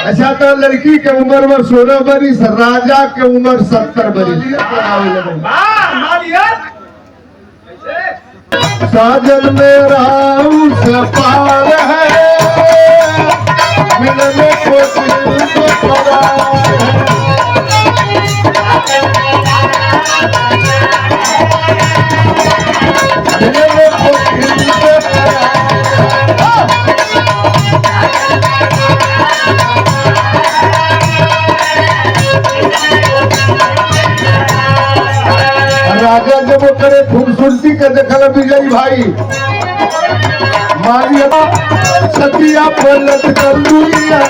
अच्छा तो लड़की के उम्र में 16 बरिस, राजा के उम्र 70 बरिस। साजन मेरा उस पार है, मिलने को दिल को करार है, मिलने को दिल को करार। राजा जब करे खूबसूरती के देखल विजयी भाई मारिया सतिया पलट कर दुनिया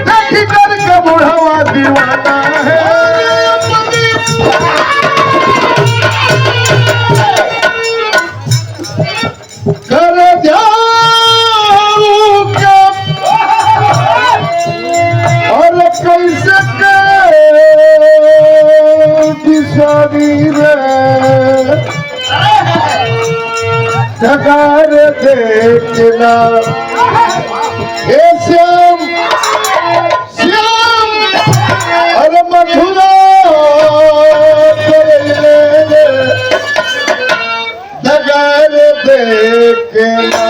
देखी कर के बुढ़ावा दीवाना है। कर जाऊं क्या और कैसे शरीर जगार देखना हे श्याम श्याम अरे मधुरा जगार देखना।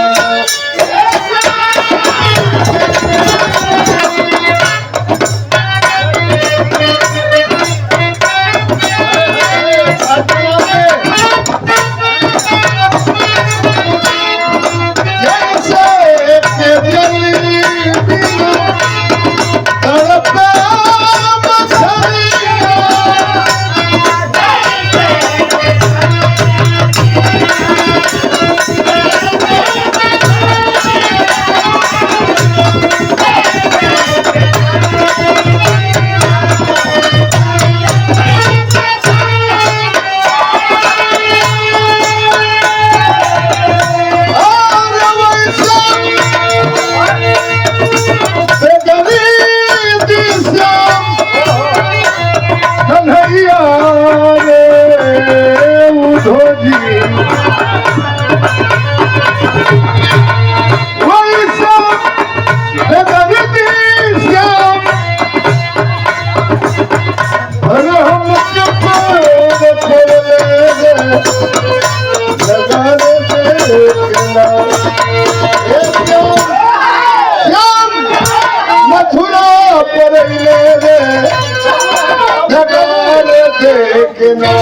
मथुरा पर देखना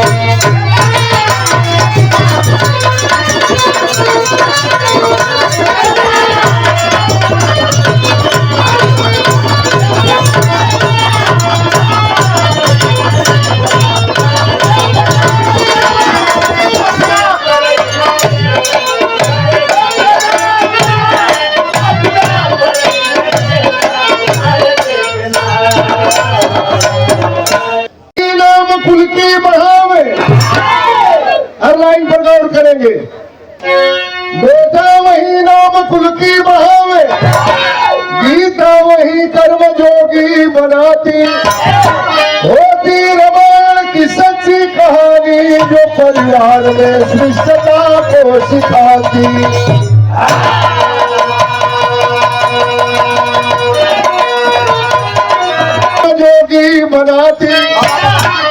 लाइन पर गौर करेंगे। बेटा वही नाम कुल की बढ़ावे, गीता वही कर्म जोगी बनाती, होती रामायण की सच्ची कहानी जो परिवार में श्रेष्ठता को सिखाती। जोगी बनाती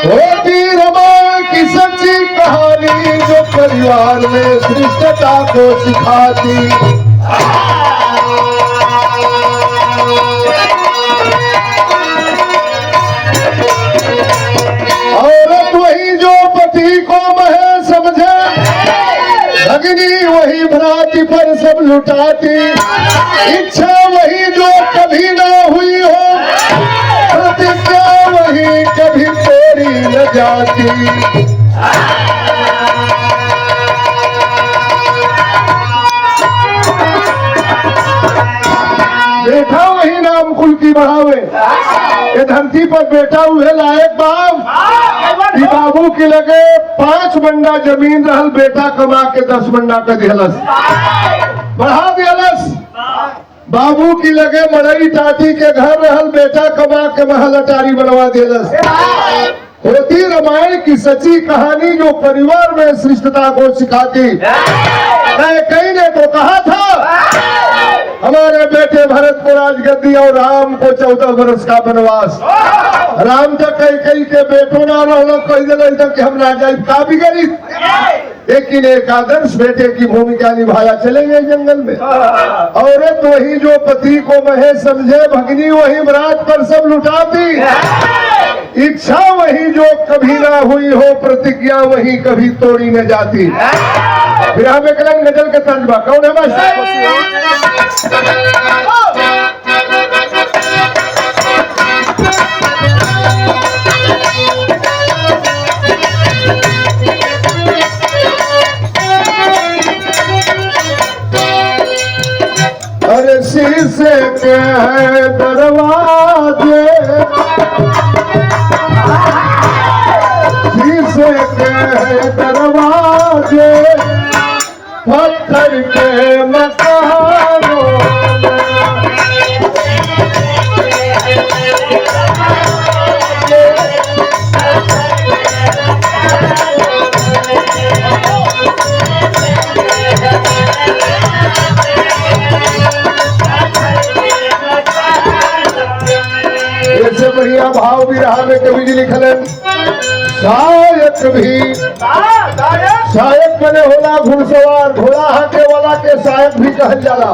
होती रामायण की सच्ची कहानी जो परिवार में श्रेष्ठता को सिखाती। औरत वही जो पति को मह समझे, भगिनी वही भ्राति पर सब लुटाती, इच्छा वही जो कभी न हुई हो, प्रतिज्ञा वही कभी तोड़ी न जाती। बेटा वही नाम कुल की बढ़ावे, ये धरती पर बेटा हुए लायक बाप कि बाबू के लगे 5 मंडा जमीन रहल, बेटा कमा के 10 मंडा का दिहलस, बढ़ा दिहलस। बाबू की लगे मड़ई टाटी के घर रहल, बेटा कमा के महल अटारी बनवा दिलस। होती रामायण की सच्ची कहानी जो परिवार में श्रेष्ठता को सिखाती। कहीं ने तो कहा था हमारे बेटे भरत को राजगद्दी और राम को 14 वर्ष का वनवास। राम तो कई के बेटों ना कह दिल तक कि हम ना जाए का बिगड़ी, लेकिन एक आदर्श बेटे की भूमिका निभाया चले गए जंगल में। औरत वही जो पति को महे समझे, भगनी वही रात पर सब लुटाती, इच्छा वही जो कभी ना हुई हो, प्रतिज्ञा वही कभी तोड़ी न जाती। फिर हमें कलंग गजल के तर्जमा कौन है अरे शीशे के दरवाजे, शीशे के दरवाजे, पत्थर के मकानों ऐसे बढ़िया भाव भी रहा में कवि जी लिखलन। शायक भी शायक बने होला घुड़सवार, घोड़ा हाके वाला के शायक भी कहल जाला।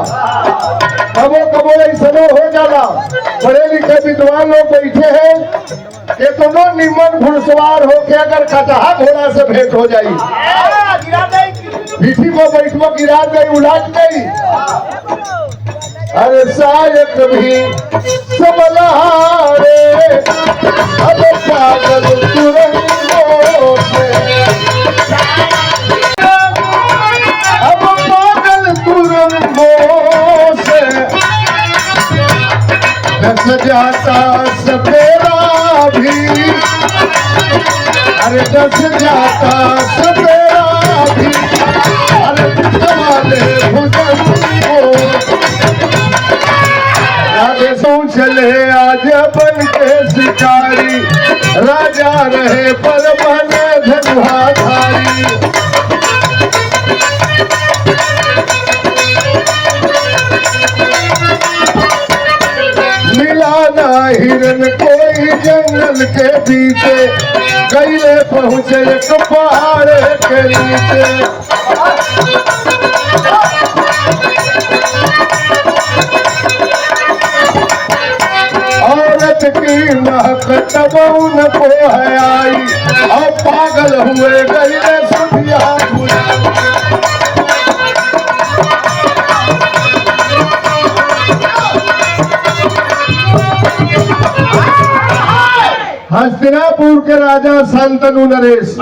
कबो कबो ऐसनो हो जाला, पढ़े लिखे विद्वान लोग बैठे हैं कि दोनों निमन घुड़सवार होके अगर कटहा घोड़ा से भेंट हो जाई, पीठी को बैठो गिरा गई, उलट गई। अरे शायक भी सबलहारे, अब पागल तुरंगों से, अब पागल तुरंगों से दस जाता सपेरा भी, अरे दस जाता सपेरा भी, अरे तुम्हारे भुजंगों चले आज बन के शिकारी, राजा रहे पर बने धनुहाधारी। मिला ना हिरन कोई जंगल के बीचे, गईले पहुंचे एक पहाड़ के नीचे। औरत की महक तबऊ न को है आई, और पागल हुए गईले सुधिया हस्तिनापुर के राजा शांतनु नरेश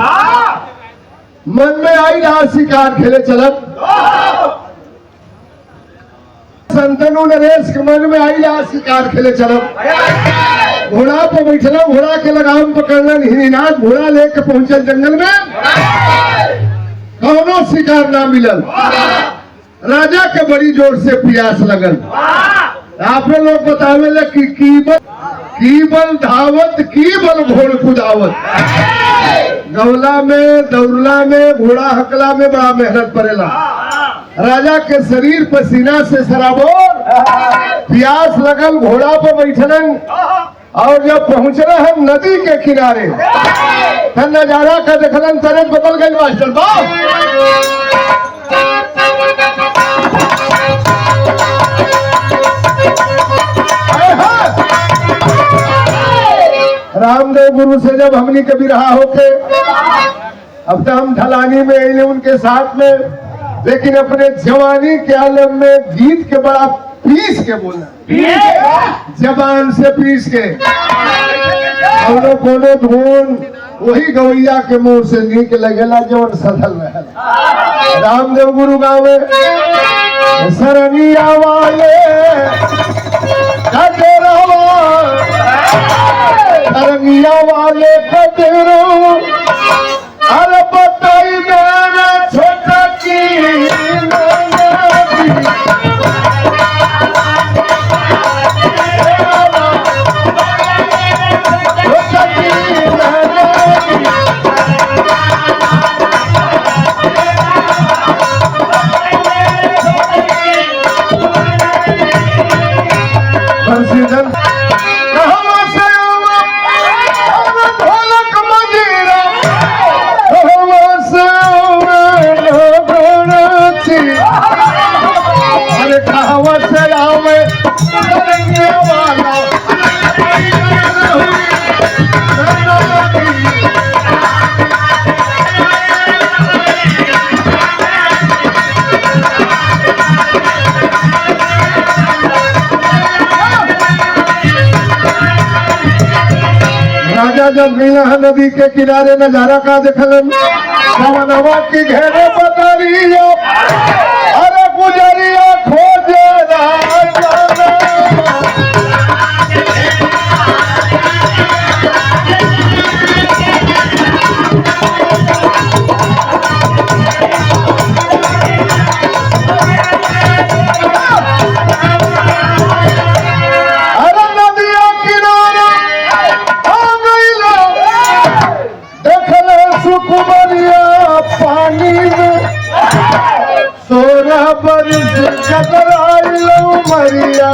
मन में आई रहा शिकार खेले चलत। शांतनु नरेश के मन में आई रहा शिकार खेले चलत। घोड़ा पे बैठला, घोड़ा के लगाम पकड़लन, हिरीनाथ घोड़ा लेके पहुंचल जंगल में, कौनो शिकार ना मिलल। राजा के बड़ी जोर से प्यास लगल। आपने लोग बतावे ले कि कीबल धावत कीबल घोड़ कुदावत। गौला में दौड़ला में घोड़ा हकला में बड़ा मेहनत पड़ेला। राजा के शरीर पसीना से सराबोर, प्यास लगल, घोड़ा पर बैठलन और जब पहुंचना हम नदी के किनारे तब नजारा का देखलन, तरत बदल गई मास्टर बाप। रामदेव गुरु से जब हमनी कभी रहा होके, अब तो हम ढलानी में आए उनके साथ में, लेकिन अपने जवानी के आलम में गीत के बड़ा पीस के बोलना, जबान से पीस के कोनो कोनो धुन वही गवैया के मुंह से नीक लगेला जो सधल रहे। रामदेव गुरु गावे सरनिया वाले सरनिया वाले कदरो, अरे बताई मेरा छोटा की सीधन कहवा से आवा ढोलक मजीरा कहवा से अरे कहवा से आवे तरंगे वाला राजा जब मीना नदी के किनारे नजारा का देखलन सवनवा की घेरे बदरिया अरे गुजरिया खोजे राजा मरिया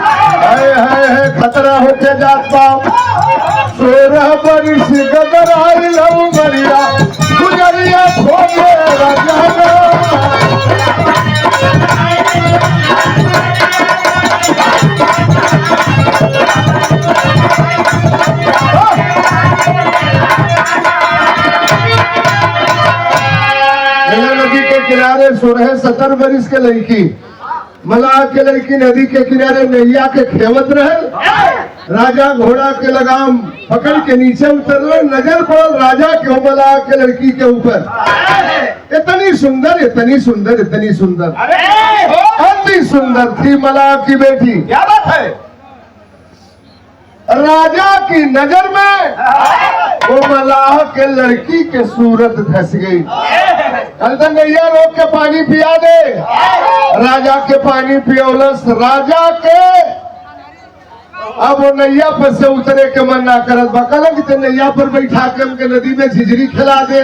है खतरा होके जात पाओ 16 बरिस गदर आई लऊ मरिया गुजरिया खोजे राजा नदी के किनारे 16-17 बरिस के लड़की मलाह के लड़की नदी के किनारे नैया के खेवत रहे राजा घोड़ा के लगाम पकड़ के नीचे उतरल नजर पड़ल राजा के मलाह के लड़की के ऊपर इतनी सुंदर इतनी सुंदर इतनी सुंदर अति सुंदर थी मलाह की बेटी क्या बात है राजा की नजर में वो मलाह के लड़की के सूरत धस गई कल नैया रोक के पानी पिया दे राजा के पानी पियोलस राजा के अब वो नैया पर से उतरे के मन ना करत बकलक तो नैया पर बैठा के उनके नदी में झिझरी खिला दे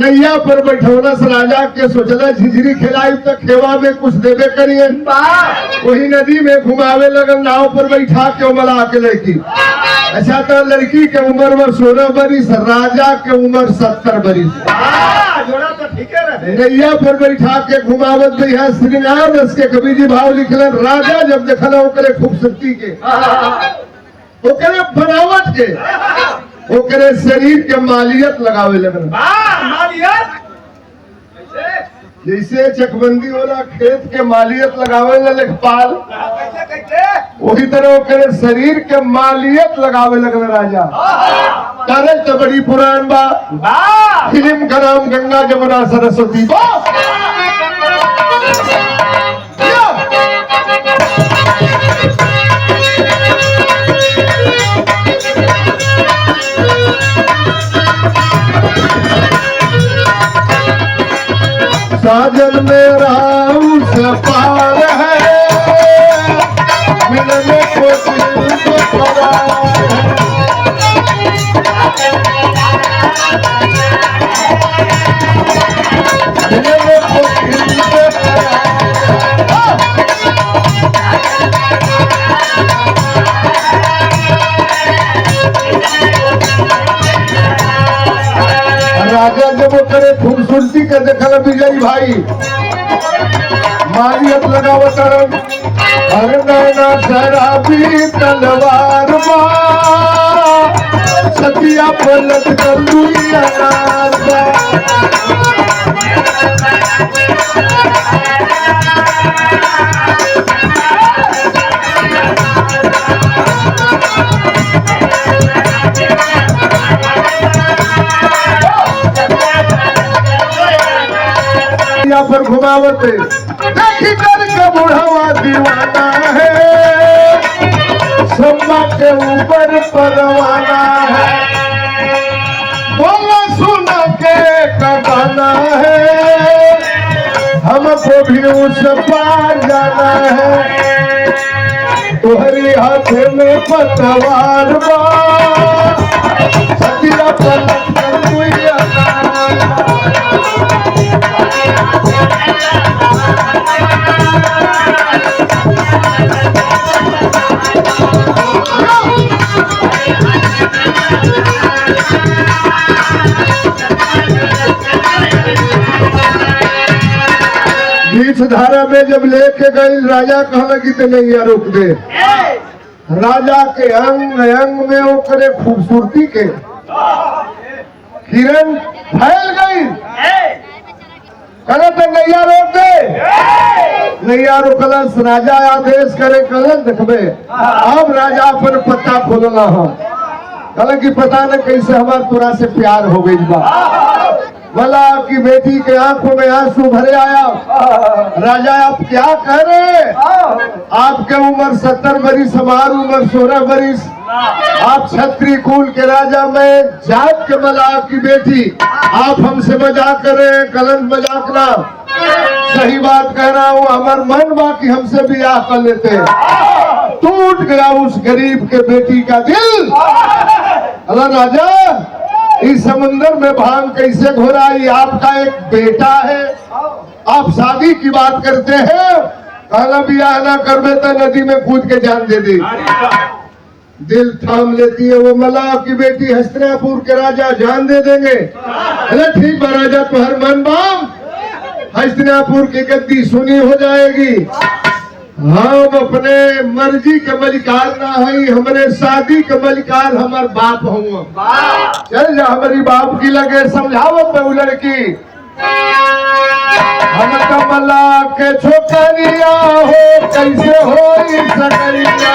नैया पर बैठौलस राजा के सोचला झिझरी खिलाई तो खेवा में कुछ देवे करिए वही नदी में घुमावे लगन नाव पर बैठा के मलाह के लड़की अच्छा तो लड़की के उम्र में 16 बरिस राजा के उम्र 70 बरिस नैया पर बैठा के घुमावत भी है श्रृंगार रस के कवि जी भाव लिखलन राजा जब देखला ओकरे खूबसूरती के ओकरे बनावट के ओकरे शरीर के मालियत लगावे लगन जैसे चकबंदी होला खेत के मालियत लगावे ला लेखपाल वही तरह ओकरे शरीर के मालियत लगावे लगन राजा कारण तो बड़ी पुरान बा फिल्म का नाम गंगा जमुना सरस्वती साजन मेरा उस पार है मिलने को दिल को पड़ा मिलने को दिल को राजा जब करे खूबसूरती के देखल विजयी भाई मालियत लगावत हर नैना शराबी तलवार सतिया पलट कर दुनिया पर घुमावत देखी कर के बुढ़ावा दीवाना है सम्मा के ऊपर परवाना है बोला सुना के गाना है हमको भी उस पार जाना है तुम्हारी हाथ में पतवार सतिया पलट कर बीच धारा में जब लेके गई राजा कहला कि ते नैया रोक दे। राजा के अंग अंग में ओकरे खूबसूरती के किरण फैल गई। कहला तो नैया रोक दे। नैया रोकलस। राजा आदेश करे कहलन देखबे। अब राजा अपन पत्ता खोलना हो। कहला कि पता न कैसे हमार तोरा से प्यार हो गई बा। मल्लाह की बेटी के आंखों में आंसू भरे आया। राजा आप क्या कह रहे? आपके उम्र 70 बरिस, हमारी उम्र 16 बरिस। आप क्षत्रिय कुल के राजा, मैं जात के मल्लाह की बेटी। आप हमसे मजाक कर रहे हैं। गलत मजाक ना, सही बात कह रहा हूँ। हमार मन बा कि हमसे ब्याह कर लेते। टूट गया उस गरीब के बेटी का दिल। अल्लाह राजा, इस समुंदर में भांग कैसे घोराई? आपका एक बेटा है, आप शादी की बात करते हैं। कहला ब्याह ना करबे तो नदी में कूद के जान दे दी। दिल थाम लेती है वो मल्लाह की बेटी। हस्तिनापुर के राजा जान दे देंगे। अरे ठीक बा राजा, तुहर मन बाम, हस्तिनापुर की गद्दी सुनी हो जाएगी। हम अपने मर्जी के मलिकार ना है, हमारे शादी के मलिकार हमार बाप हूँ। चल जा हमारी बाप की लगे समझावत में वो लड़की। हम कमला के छोकरिया हो कैसे हो सकरिया।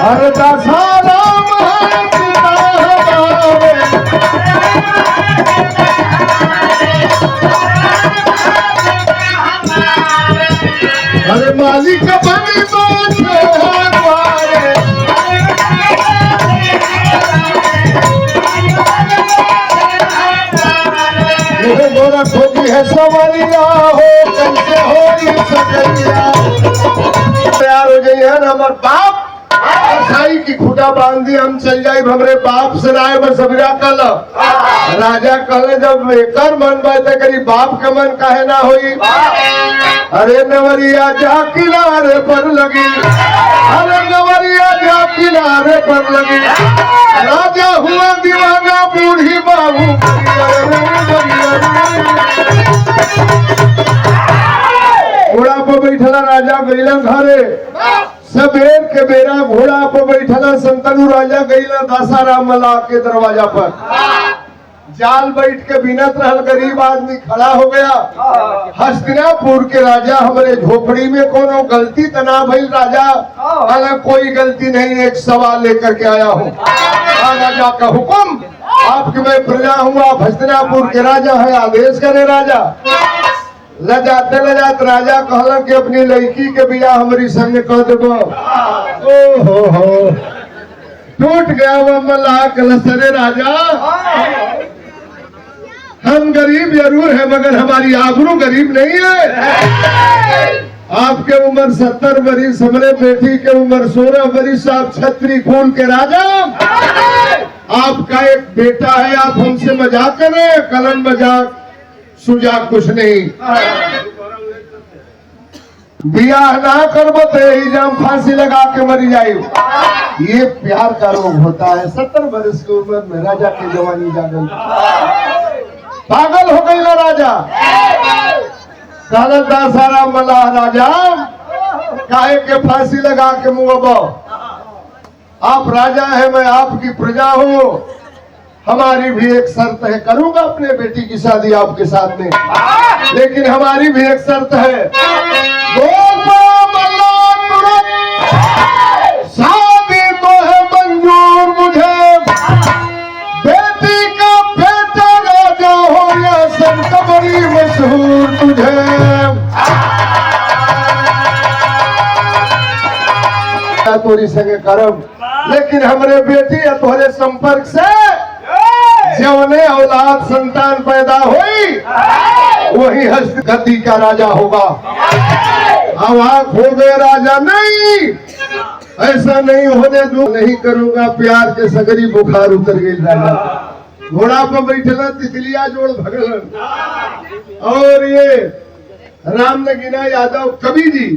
अरे दशहरा अरे मालिक बनी गोरा खोगी है सवरिया हो कैसे हो सकरिया। तैयार हो जाइए ना हमारे बाप साई की खुटा बांध दी। हम चल जाए हमरे बाप से राय में सबरा कल। राजा कहले जब एकर मन बात करी बाप का मन काहे ना होई। अरे नवरिया जा किनारे पर लगी। अरे नवरिया जा किनारे पर लगी। राजा हुआ दीवाना बूढ़ी बाबू। घोड़ा पर बैठला राजा गईला घरे। सबेर के बेरा घोड़ा पर बैठला संतनु राजा गईला दशहरा मल्लाह के दरवाजा पर। जाल बैठ के बिनत रहल, गरीब आदमी खड़ा हो गया। हस्तिनापुर के राजा हमारे झोपड़ी में कोनो गलती तना भइल। राजा अगर कोई गलती नहीं, एक सवाल लेकर के आया हूँ। राजा का हुक्म, आपके मैं प्रजा हूँ, आप हस्तिनापुर के राजा है, आदेश करे। राजा लजाते लजात राजा कहला कि अपनी लड़की के बियाह हमारी संग कह देबो। ओ हो टूट गया वो मल्लाह कलसरे। राजा हम गरीब जरूर है मगर हमारी आबरू गरीब नहीं है। आपके उम्र 70 बरिस, हमारे बेटी के उम्र 16 बरिस। आप क्षत्रिय कुल के राजा, आपका एक बेटा है। आप हमसे मजाक कर रहे हैं। कलन मजाक सुजा कुछ नहीं। बियाह ना करबो तो ही जम फांसी लगा के मरी जाए। ये प्यार का रोग होता है। 70 बरस की उम्र में राजा की जवानी जा गई। पागल हो गई ना राजा। दशहरा मल्लाह राजा काहे के फांसी लगा के मुँह। आप राजा है, मैं आपकी प्रजा हूँ। हमारी भी एक शर्त है। करूंगा अपने बेटी की शादी आपके साथ में, लेकिन हमारी भी एक शर्त है। शादी तो है मंजूर मुझे, बेटी का बेटा राजा हो या संत बड़ी मशहूर तुझे। तोरी संगे करम, लेकिन हमारे बेटी या तुम्हारे संपर्क से जौने औलाद संतान पैदा हुई वही हस्त गद्दी का राजा होगा। अब आंख हो गए राजा, नहीं ऐसा नहीं होने दो। नहीं करूंगा। प्यार के सगरी बुखार उतर गई राजा। घोड़ा पर बैठला तितलिया जोड़ भगलन। और ये राम नगीना यादव कवि जी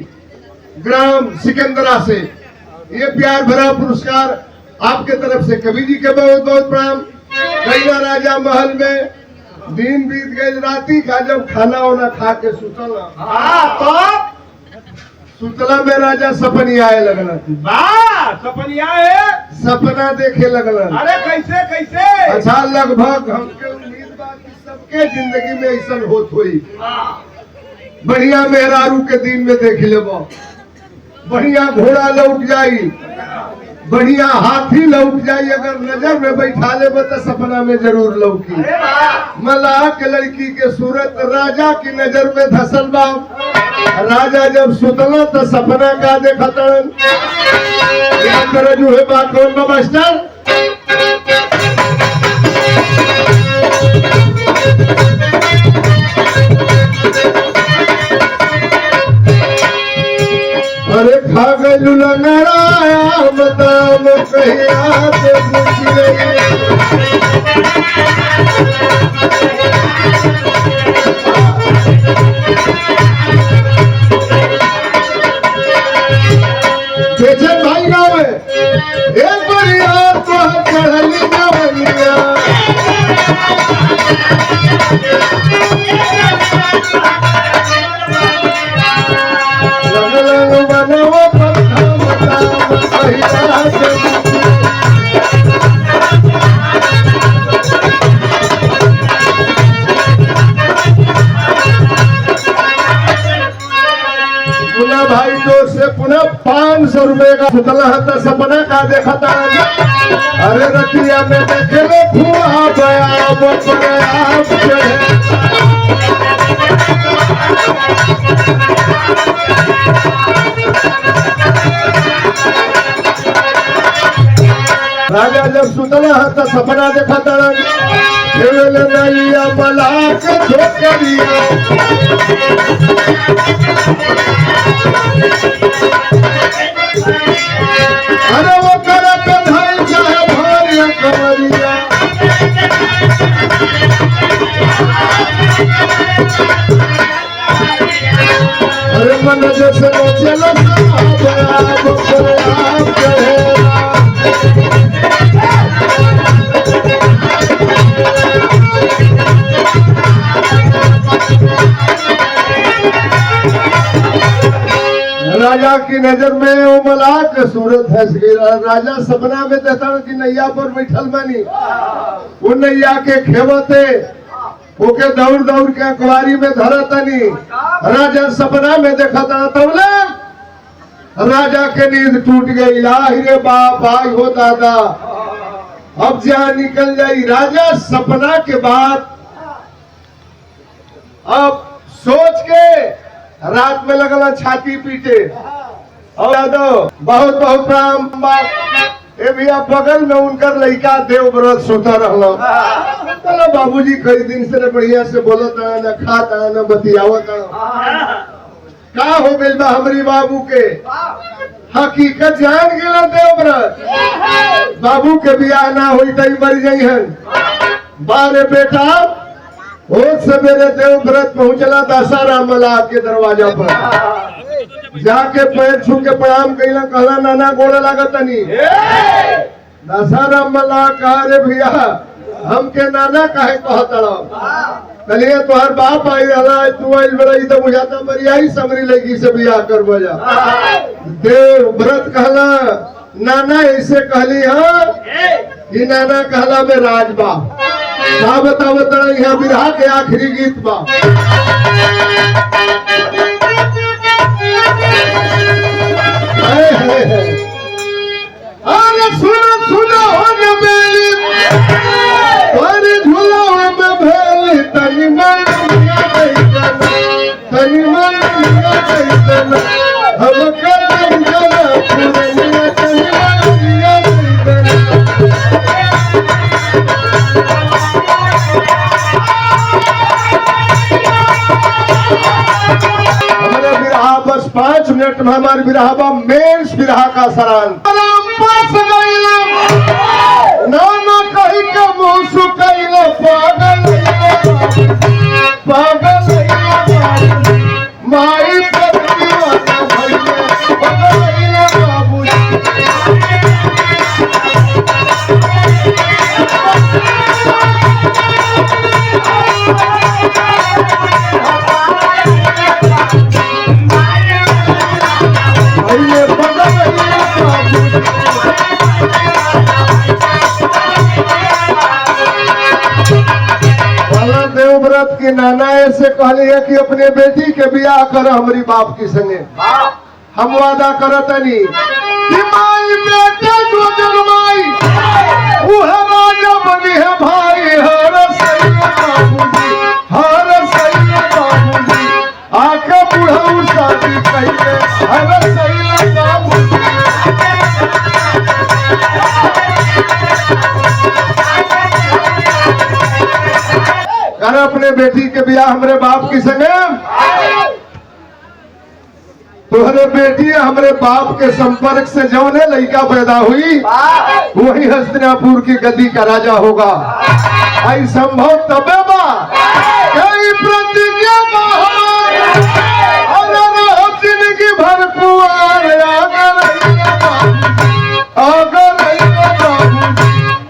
ग्राम सिकंदरा से ये प्यार भरा पुरस्कार आपके तरफ से कवि जी के बहुत बहुत प्रणाम। कैला राजा महल में दिन बीत गए, राती का जब खाना वाना खा के सुतला, तो सुतला में राजा सपनिया आए लगना, सपनिया है। सपना देखे लगना। अरे कैसे कैसे? अच्छा, लगभग हमके उम्मीद बा कि सबके जिंदगी में ऐसा होत हुई। बढ़िया मेहरारू के दिन में देख लेबो, बढ़िया घोड़ा लौट जाई, बढ़िया हाथी लौट जाई, अगर नजर में बैठा लेबो तो सपना में जरूर लौकी। मलाह के लड़की के सूरत राजा की नजर में धसल बा। राजा जब सुतला तो सपना का देखतन, याद रजू है बात कौन बा मास्टर? अरे खा गलू लंगड़ाया बताम कहिया से बेचन भाई गाँव है एक बढ़िया तो चढ़ली जवनिया, लंग लंग बनवो पंथा बताम कहिया से पुनः भाई जोर से पुनः 500 रुपए का सुतला था, सपना का देखा था। अरे रतिया में देखे लो फुआ बया राजा जब सुतला था सपना देखा था, नैया मलाक छोकरिया, अरे वो करत धन चाहे भारिया कमरिया, अरे मन जैसे चलो राजा की नजर में वो मलाक सूरत है। राजा सपना में देखता कि नैया पर बैठल बनी, वो नैया के खेवते ओके दौड़ दौड़ के अखबारी में धरतनी। राजा सपना में देखा था तबले राजा के नींद टूट गई। रे बाप आई हो दादा, अब जान निकल जाई। राजा सपना के बाद अब सोच के रात में लगला छाती पीटे। और यादव बहुत बहुत प्रणाम। ए भैया बगल में उनकर लड़का देवव्रत सोता रहलो। चलो बाबूजी कई दिन से बढ़िया से बोलत न खात न बतियावत का हो गइल बा हमरी बाबू के। हकीकत जान गेला देवव्रत बाबू के बियाह ना होई तई मर जाइहन। बारे बेटा हो सवेरे देवव्रत पहुंचला दशहरा मलाह के दरवाजा पर, जाके पैर छू के प्रणाम कैला, कहला नाना गोड़ लागतनी। दशहरा मलाह कहा रे भैया हमके नाना काहे कहत कलिए तोहर बाप आई रहा, तू आइल बड़ी तो बुझाता मरियाई समरी लगी से बियाह कर बजा। देवव्रत कहला नाना ऐसे कहली हाँ कि नाना कहला में राजबा का बतावत यहाँ बिरहा के आखिरी गीत बा। अरे सुनो सुनो हो बेली अरे झूला में भेली तनी मन तनी मन हम कर जला पूरे तनी बस 5 मिनट में हमारे बिरहा मेंस बिरहा का सरान नाना कही के मुंह सुकैल पागल पागल माई पत्नी वाला भैया बाबू दशरथ के नाना ऐसे कहले है कि अपने बेटी के बियाह कर हमारी बाप की संगे। हम वादा करतनी कि माई बेटा जो जन्माई वह राजा बनी है भाई। हर सैया बाबूजी, हर सैया बाबूजी, आके बुढ़ऊ शादी कहिए। हर सैया बाबूजी, कर अपने बेटी के बियाह हमारे बाप की संगे। तोहरे बेटी हमरे बाप के संपर्क से जौने लड़का पैदा हुई वही हस्तिनापुर की गद्दी का राजा होगा। आई संभव तबे बा कई प्रतिज्ञा जिंदगी भर कुआर अगर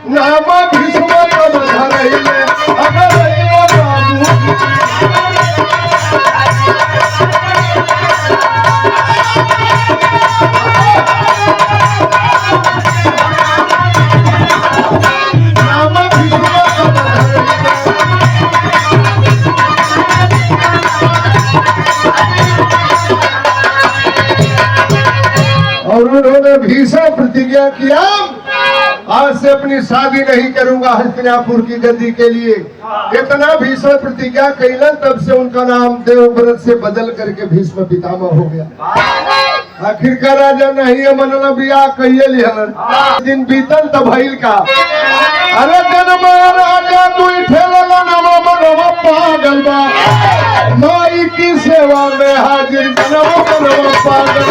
नाम भीष्म धरैले अगर और उन्होंने भीषण प्रतिज्ञा किया आज से अपनी शादी नहीं करूंगा हस्तिनापुर की गद्दी के लिए। इतना भीषण प्रतिज्ञा कैलन तब से उनका नाम देवव्रत से बदल करके भीष्म पितामह हो गया। आखिर का राजा नहीं मनना बियाह कहिए लिहलन। दिन बीतल तब भइल का अरे जन्म राजा तू ठेला नवा मनवा पागल बा माई की सेवा में हाजिर जनवा मनवा पागल।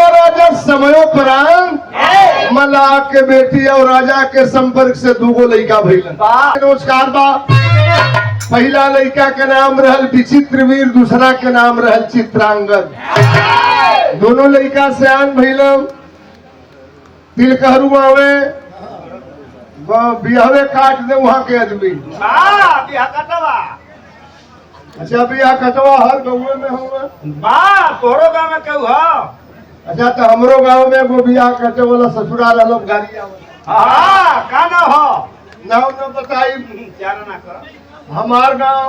राजा समयोपरांत मल्लाह के बेटी और राजा के संपर्क से दूगो लड़का भइलन। नमस्कार बा। पहला लड़का के नाम रहल विचित्रवीर, दूसरा के नाम रहल चित्रांगद। दोनों लड़का सियान भइलन। तिलकहरू आवे बिहावे काट दे वहां के आदमी। अच्छा बियाह कटवा हर गाँव में होगा। तोरो गाँव में क्यों हो? अच्छा तो हमरो गाँव में वो बियाह कटे वाला ससुराल अलग गाड़ी का ना हो नाव न बताई। क्या ना कर हमार गाँव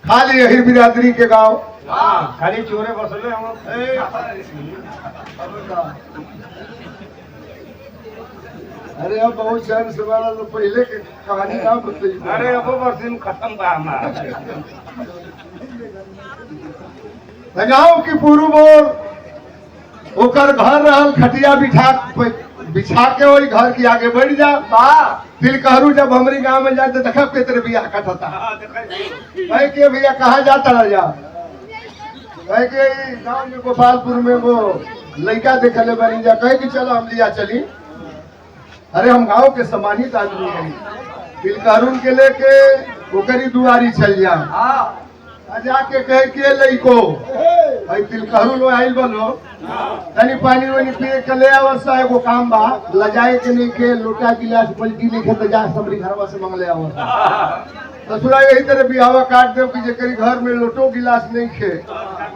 खाली यही बिरादरी के गाँव खाली चोरे बसले हम। अरे अब बहुत शहर से वाला तो पहले के कहानी का बताइए। अरे अब बरसिन खत्म बा हमारा। गाँव की पूर्व ओर ओकर घर रहल खटिया बिछा के वही घर की आगे बढ़ जा। तिलकहरू जब हमारी गांव में जाते देखा के तेरे बियाह कटता कहे के भैया कहाँ जाता रह जा कहे के गांव में गोपालपुर में वो लड़का देखले बनी जा कहे कि चलो हम लिया चली। अरे हम गांव के सम्मानित आदमी हैं। तिलकहरू के लेके ओकरी दुआरी चल जा जाके कहे के लइको भाई तिलकहरू लो आइल बोलो तनी पानी वानी पिए के ले आवसा एगो काम बा लजाए के नहीं के लोटा गिलास पलटी नहीं के जा सबरी घरवा से मंग ले आवसा। ससुरा यही तरह बियाह काट दे कि जेकरी घर में लोटो गिलास नहीं खे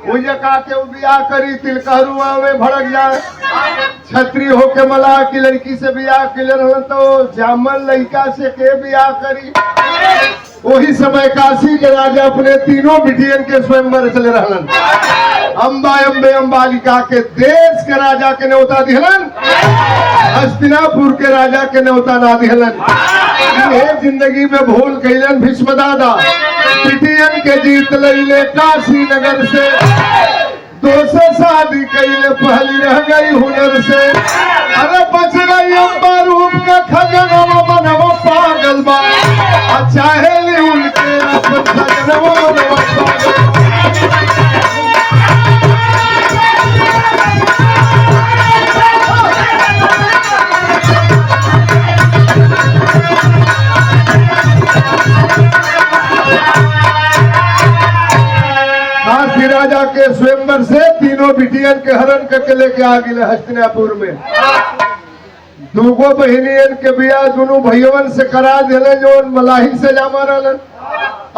वही का के वो बियाह करी। तिलकहरू में भड़क जाए छत्री होके मल्लाह की लड़की से बियाह के ले तो जामल लड़का से के बियाह करी। वही समय काशी के राजा अपने तीनों बिटियन के स्वयंवर चले रहलन। अम्बा अम्बे अम्बालिका के देश के राजा के न्योता दिहलन, हस्तिनापुर के राजा के न्योता ना दिहलन। ये जिंदगी में भूल कैलन भीष्म दादा बिटियन के जीत लैले काशी नगर से। दोसे शादी कैले पहली रह गई हुनर से। अरे बच गई अम्बा रूप का खजनवा बनवा पागल बा चाहे ली उनके अपन खजनवा बनवा पागल। काशी राजा के स्वयंवर से तीनों बिटियन के हरण करके लेके आ गए हस्तिनापुर में। दूगो बहनियन के बियाह दोनों भैयवन से करा दिले जो मलाही से जामा रहलन।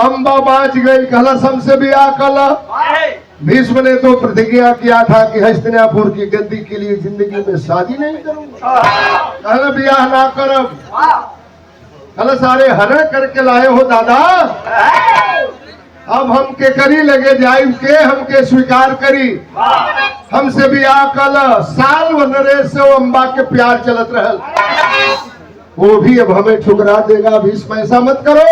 अम्बा बाज गई, कहला हमसे बियाह कला। भीष्म ने तो प्रतिज्ञा किया था कि हस्तिनापुर की गद्दी के लिए जिंदगी में शादी नहीं करूंगा, कहला बियाह ना करब। कहला सारे हरण करके लाए हो दादा, अब हम के करी लगे जाइब के हमके स्वीकार करी, हमसे बियाह कल। साल वनरे से वो अम्बा के प्यार चलत रहल, वो भी अब हमें ठुकरा देगा। भीष्म ऐसा मत करो।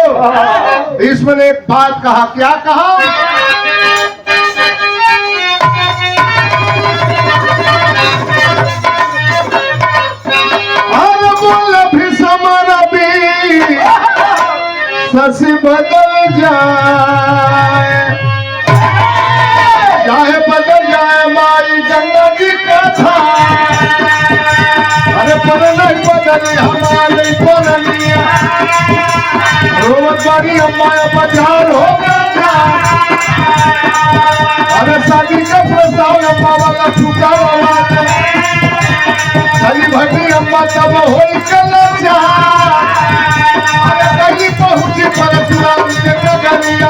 भीष्म ने एक बात कहा, क्या कहा? ससी बदल जाए, चाहे बदल जाए माई गंगा जी का था। अरे पर नहीं बदली हमारे बदलिया, रोज बारी हमारे बाजार हो गया। अरे शादी का प्रस्ताव अम्मा वाला छूटा हुआ था, सही भटी अम्मा तब हो जा। पहुंची परशुराम के नगरिया,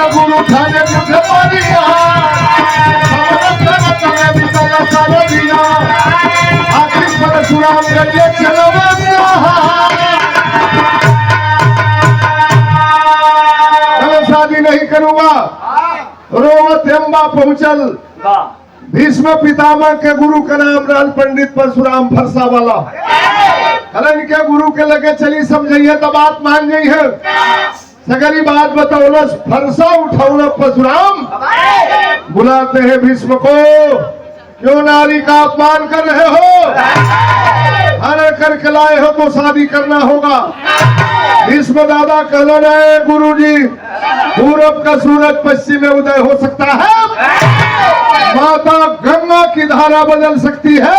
गुरु थाने मुझे मारिया, आखिर परशुराम गलिए चलो शादी नहीं करूंगा। रोवत अम्बा पहुंचल। भीष्म पितामह के गुरु का नाम रहल पंडित परशुराम फरसा वाला। हलन के गुरु के लगे चली समझिए तो बात मान गई है। सगरी बात बतौलस, फरसा उठौल परशुराम। बुलाते हैं भीष्म को, क्यों नारी का अपमान कर रहे हो? हरण करके लाए हो तो शादी करना होगा। भीष्म दादा कहना रहे, गुरु जी पूरब का सूरज पश्चिम में उदय हो सकता है, माता गंगा की धारा बदल सकती है।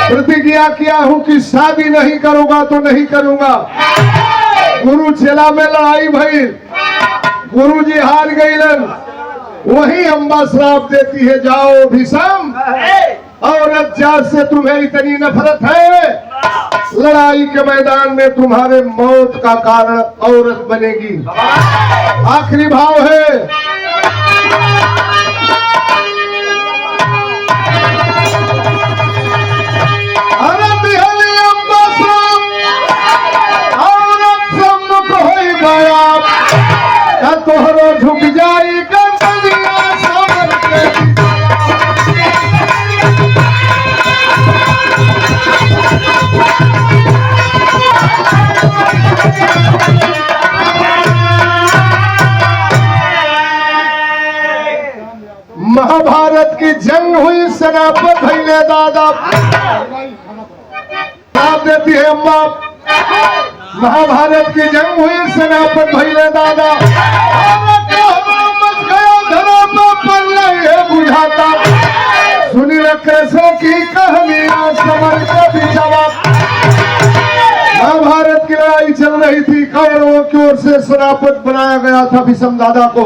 प्रतिज्ञा किया हूं कि शादी नहीं करूंगा तो नहीं करूंगा। गुरु चेला में लड़ाई भई, गुरु जी हार गईलन। वही अम्बा श्राप देती है, जाओ भीष्म, औरत जात से तुम्हें इतनी नफरत है, लड़ाई के मैदान में तुम्हारे मौत का कारण औरत बनेगी। आखिरी भाव है, तोहरो झुक जाई गंदलिया सामर के। महाभारत की जंग हुई, सेनापत भैले दादा साथ देती है अम्मा। महाभारत की जंग हुई, सेनापत भैले दादा बुझाता। सुनी कृष्ण की कहानियां समर का भी जवाब। महाभारत की लड़ाई चल रही थी, कौरवों की ओर से सेनापत बनाया गया था भीष्म दादा को।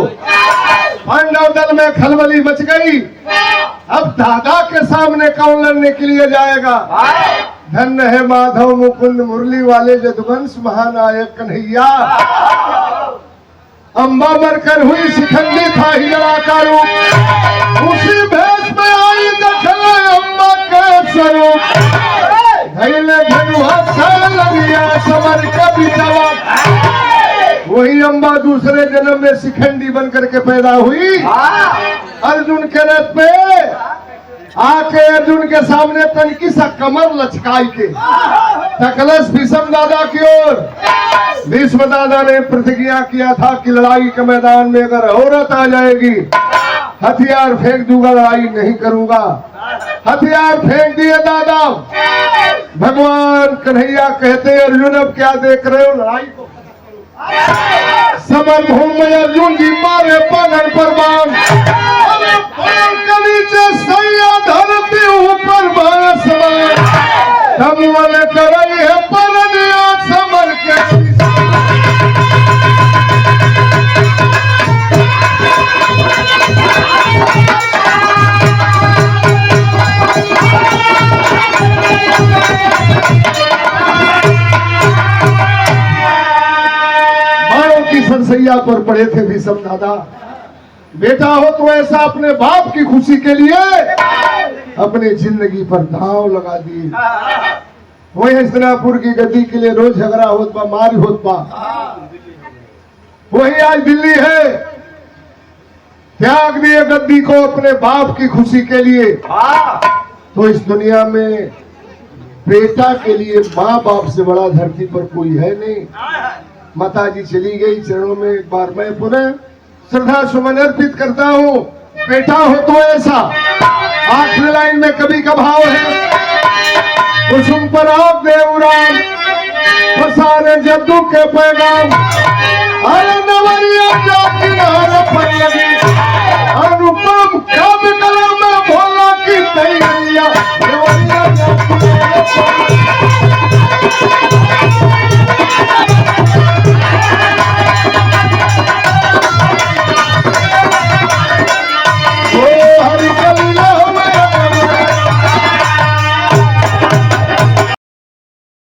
पांडव दल में खलबली मच गई। अब दादा के सामने कौन लड़ने के लिए जाएगा? धन्य है माधव मुकुंद मुरली वाले जदुवंश महानायक कन्हैया। अम्बा मरकर हुई शिखंडी था ही लड़ाका रूप, उसी भेष में आई दखल अम्बा के स्वरूप। धैले धनुहा लगिया समर का भी जवाब। वही अम्बा दूसरे जन्म में शिखंडी बनकर के पैदा हुई। अर्जुन के रथ पे आके अर्जुन के सामने तनकी सा कमर लचकाई के तकलस भीष्म दादा की ओर। भीष्म दादा ने प्रतिज्ञा किया था कि लड़ाई के मैदान में अगर औरत आ जाएगी हथियार फेंक दूंगा, लड़ाई नहीं करूंगा। हथियार फेंक दिए दादा। भगवान कन्हैया कहते, अर्जुन अब क्या देख रहे हो, लड़ाई को समर भूमि में अर्जुन जी मारे पगड़ पर बाण, नीचे सैया धरती ऊपर बांस हम वाले कर रही है परनिया समर के। तलवरिया पर पड़े थे भीष्म दादा। बेटा हो तो ऐसा अपने बाप की खुशी के लिए अपनी जिंदगी पर दांव लगा दी। वही हस्तिनापुर की गद्दी के लिए रोज झगड़ा होत बा, मार होत बा। वही आज दिल्ली है, त्याग दिए गद्दी को अपने बाप की खुशी के लिए। तो इस दुनिया में बेटा के लिए माँ बाप से बड़ा धरती पर कोई है नहीं। माता जी चली गई, चरणों में एक बार मैं पुनः श्रद्धा सुमन अर्पित करता हूँ। बेटा हो तो ऐसा। आखिरी लाइन में कवि का भाव है, कुसुम पर आग दे उड़ान, फसाने जद्दू के पैगाम, अरे नवरिया